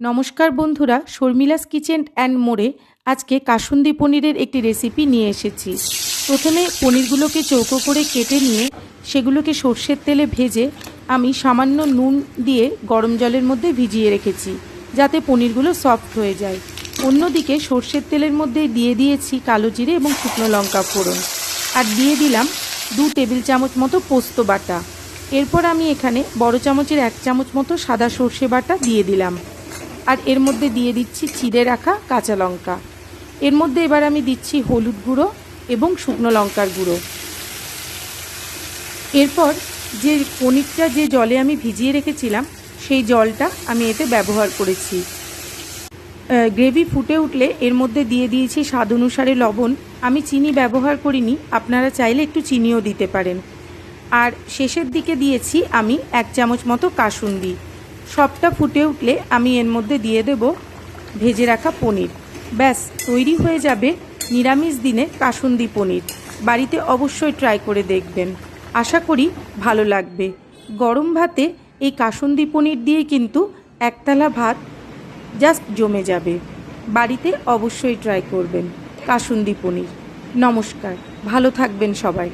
নমস্কার বন্ধুরা, শর্মিলাস kitchen and মোড়ে আজকে কাসুন্দি পনিরের একটি রেসিপি নিয়ে এসেছি। প্রথমে পনিরগুলোকে চৌকো করে কেটে নিয়ে সেগুলোকে সর্ষের তেলে ভেজে আমি সামান্য নুন দিয়ে গরম জলের মধ্যে ভিজিয়ে রেখেছি, যাতে পনিরগুলো সফট হয়ে যায়। অন্যদিকে সর্ষের তেলের মধ্যে দিয়ে দিয়েছি কালো জিরে এবং শুকনো লঙ্কা ফোড়ন, আর দিয়ে দিলাম 2 টেবিল চামচ মতো পোস্ত বাটা। এরপর আমি এখানে বড় চামচের 1 চামচ মতো সাদা সর্ষে বাটা দিয়ে দিলাম, আর এর মধ্যে দিয়ে দিচ্ছি চিড়ে রাখা কাঁচা লঙ্কা। এর মধ্যে এবার আমি দিচ্ছি হলুদ গুঁড়ো এবং শুকনো লঙ্কার গুঁড়ো। এরপর যে পনিরটা যে জলে আমি ভিজিয়ে রেখেছিলাম সেই জলটা আমি এতে ব্যবহার করেছি। গ্রেভি ফুটে উঠলে এর মধ্যে দিয়ে দিয়েছি স্বাদ অনুসারে লবণ। আমি চিনি ব্যবহার করিনি, আপনারা চাইলে একটু চিনিও দিতে পারেন। আর শেষের দিকে দিয়েছি আমি 1 চামচ মতো কাসুন্দি। সবটা ফুটে উঠলে আমি এর মধ্যে দিয়ে দেব ভেজে রাখা পনির। ব্যাস তৈরি হয়ে যাবে নিরামিষ দিনে কাসুন্দি পনির। বাড়িতে অবশ্যই ট্রাই করে দেখবেন, আশা করি ভালো লাগবে। গরম ভাতে এই কাসুন্দি পনির দিয়ে কিন্তু একতলা ভাত জাস্ট জমে যাবে। বাড়িতে অবশ্যই ট্রাই করবেন কাসুন্দি পনির। নমস্কার, ভালো থাকবেন সবাই।